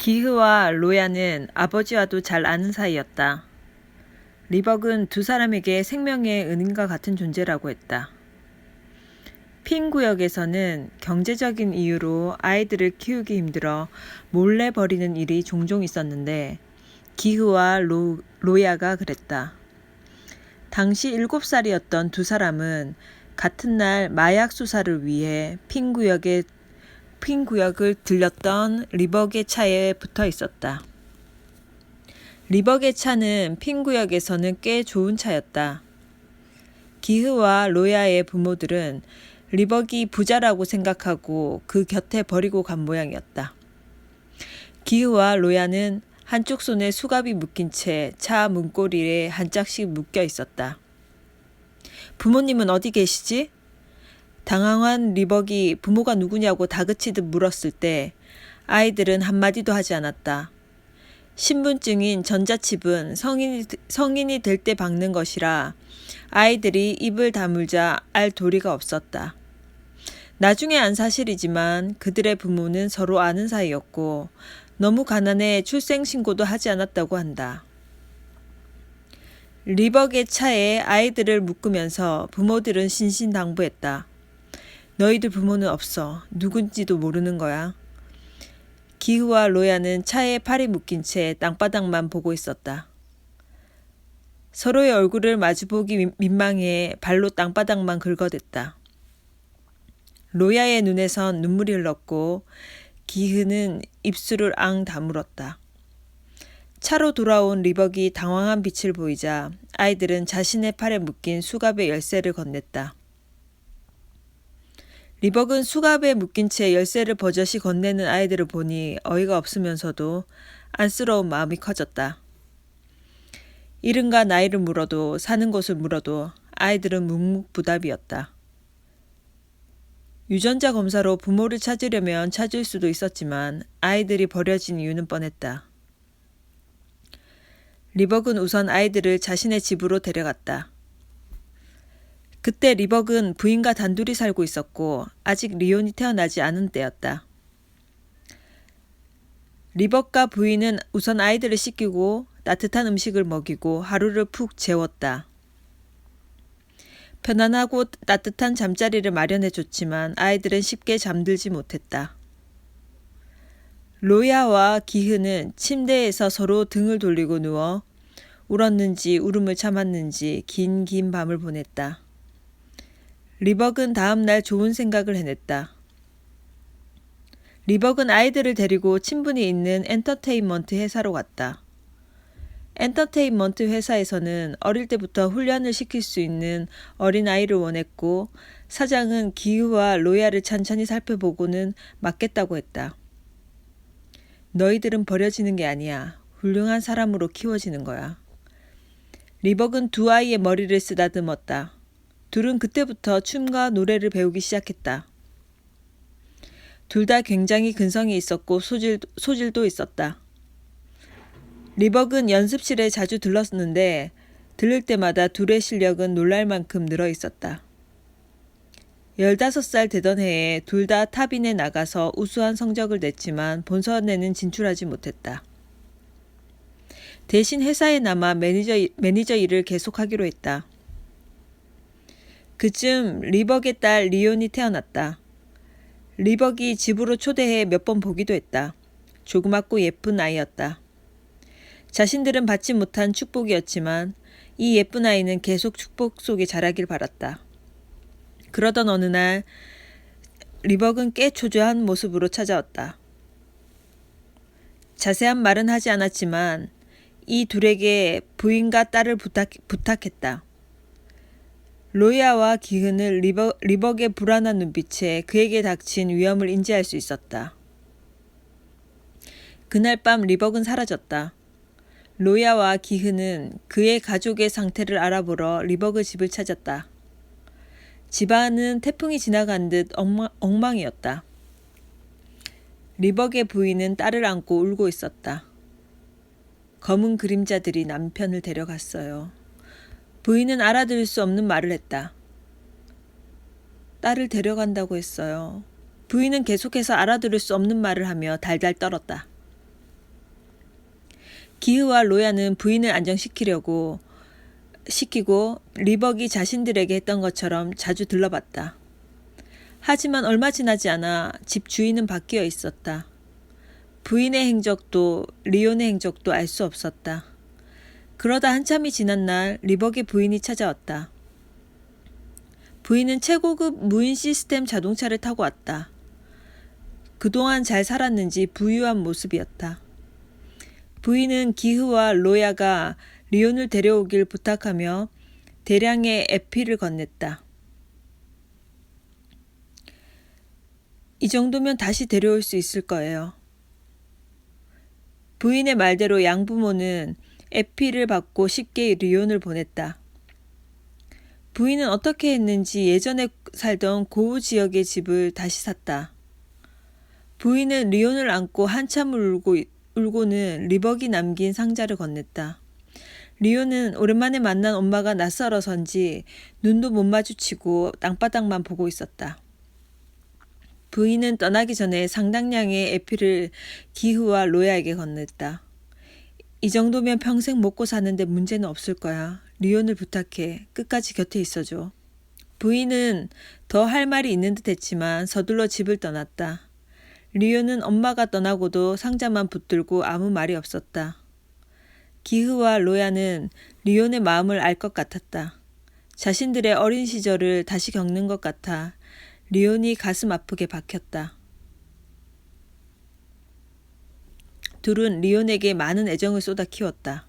기흐와 로야는 아버지와도 잘 아는 사이였다. 리벅은 두 사람에게 생명의 은인과 같은 존재라고 했다. 핀 구역에서는 경제적인 이유로 아이들을 키우기 힘들어 몰래 버리는 일이 종종 있었는데 기흐와 로야가 그랬다. 당시 7살이었던 두 사람은 같은 날 마약 수사를 위해 핀 구역을 들렸던 리벅의 차에 붙어 있었다. 리벅의 차는 핀 구역에서는 꽤 좋은 차였다. 기흐와 로야의 부모들은 리벅이 부자라고 생각하고 그 곁에 버리고 간 모양이었다. 기흐와 로야는 한쪽 손에 수갑이 묶인 채 차 문고리에 한 짝씩 묶여 있었다. 부모님은 어디 계시지? 당황한 리벅이 부모가 누구냐고 다그치듯 물었을 때 아이들은 한마디도 하지 않았다. 신분증인 전자칩은 성인이 될 때 박는 것이라 아이들이 입을 다물자 알 도리가 없었다. 나중에 안 사실이지만 그들의 부모는 서로 아는 사이였고 너무 가난해 출생신고도 하지 않았다고 한다. 리벅의 차에 아이들을 묶으면서 부모들은 신신당부했다. 너희들 부모는 없어. 누군지도 모르는 거야. 기흐와 로야는 차에 팔이 묶인 채 땅바닥만 보고 있었다. 서로의 얼굴을 마주보기 민망해 발로 땅바닥만 긁어댔다. 로야의 눈에선 눈물이 흘렀고 기흐는 입술을 앙 다물었다. 차로 돌아온 리벅이 당황한 빛을 보이자 아이들은 자신의 팔에 묶인 수갑의 열쇠를 건넸다. 리벅은 수갑에 묶인 채 열쇠를 버젓이 건네는 아이들을 보니 어이가 없으면서도 안쓰러운 마음이 커졌다. 이름과 나이를 물어도 사는 곳을 물어도 아이들은 묵묵부답이었다. 유전자 검사로 부모를 찾으려면 찾을 수도 있었지만 아이들이 버려진 이유는 뻔했다. 리벅은 우선 아이들을 자신의 집으로 데려갔다. 그때 리벅은 부인과 단둘이 살고 있었고 아직 리온이 태어나지 않은 때였다. 리벅과 부인은 우선 아이들을 씻기고 따뜻한 음식을 먹이고 하루를 푹 재웠다. 편안하고 따뜻한 잠자리를 마련해줬지만 아이들은 쉽게 잠들지 못했다. 로야와 기흐는 침대에서 서로 등을 돌리고 누워 울었는지 울음을 참았는지 긴 밤을 보냈다. 리벅은 다음날 좋은 생각을 해냈다. 리벅은 아이들을 데리고 친분이 있는 엔터테인먼트 회사로 갔다. 엔터테인먼트 회사에서는 어릴 때부터 훈련을 시킬 수 있는 어린아이를 원했고 사장은 기흐와 로야를 찬찬히 살펴보고는 맡겠다고 했다. 너희들은 버려지는 게 아니야. 훌륭한 사람으로 키워지는 거야. 리벅은 두 아이의 머리를 쓰다듬었다. 둘은 그때부터 춤과 노래를 배우기 시작했다. 둘 다 굉장히 근성이 있었고 소질도 있었다. 리벅은 연습실에 자주 들렀는데 들를 때마다 둘의 실력은 놀랄 만큼 늘어 있었다. 15살 되던 해에 둘 다 탑인에 나가서 우수한 성적을 냈지만 본선에는 진출하지 못했다. 대신 회사에 남아 매니저 일을 계속하기로 했다. 그쯤 리벅의 딸 리온이 태어났다. 리벅이 집으로 초대해 몇 번 보기도 했다. 조그맣고 예쁜 아이였다. 자신들은 받지 못한 축복이었지만 이 예쁜 아이는 계속 축복 속에 자라길 바랐다. 그러던 어느 날 리벅은 꽤 초조한 모습으로 찾아왔다. 자세한 말은 하지 않았지만 이 둘에게 부인과 딸을 부탁했다. 로야와 기흐는 리벅의 불안한 눈빛에 그에게 닥친 위험을 인지할 수 있었다. 그날 밤 리벅은 사라졌다. 로야와 기흐는 그의 가족의 상태를 알아보러 리벅의 집을 찾았다. 집안은 태풍이 지나간 듯 엉망이었다. 리벅의 부인은 딸을 안고 울고 있었다. 검은 그림자들이 남편을 데려갔어요. 부인은 알아들을 수 없는 말을 했다. 딸을 데려간다고 했어요. 부인은 계속해서 알아들을 수 없는 말을 하며 달달 떨었다. 기흐와 로야는 부인을 시키고 리벅이 자신들에게 했던 것처럼 자주 들러봤다. 하지만 얼마 지나지 않아 집 주인은 바뀌어 있었다. 부인의 행적도 리온의 행적도 알 수 없었다. 그러다 한참이 지난 날 리벅의 부인이 찾아왔다. 부인은 최고급 무인 시스템 자동차를 타고 왔다. 그동안 잘 살았는지 부유한 모습이었다. 부인은 기흐와 로야가 리온을 데려오길 부탁하며 대량의 에피를 건넸다. 이 정도면 다시 데려올 수 있을 거예요. 부인의 말대로 양부모는 에피를 받고 쉽게 리온을 보냈다. 부인은 어떻게 했는지 예전에 살던 고우 지역의 집을 다시 샀다. 부인은 리온을 안고 한참을 울고는 리벅이 남긴 상자를 건넸다. 리온은 오랜만에 만난 엄마가 낯설어서인지 눈도 못 마주치고 땅바닥만 보고 있었다. 부인은 떠나기 전에 상당량의 에피를 기흐와 로야에게 건넸다. 이 정도면 평생 먹고 사는데 문제는 없을 거야. 리온을 부탁해. 끝까지 곁에 있어줘. 부인은 더 할 말이 있는 듯 했지만 서둘러 집을 떠났다. 리온은 엄마가 떠나고도 상자만 붙들고 아무 말이 없었다. 기흐와 로야는 리온의 마음을 알 것 같았다. 자신들의 어린 시절을 다시 겪는 것 같아 리온이 가슴 아프게 박혔다. 둘은 리온에게 많은 애정을 쏟아 키웠다.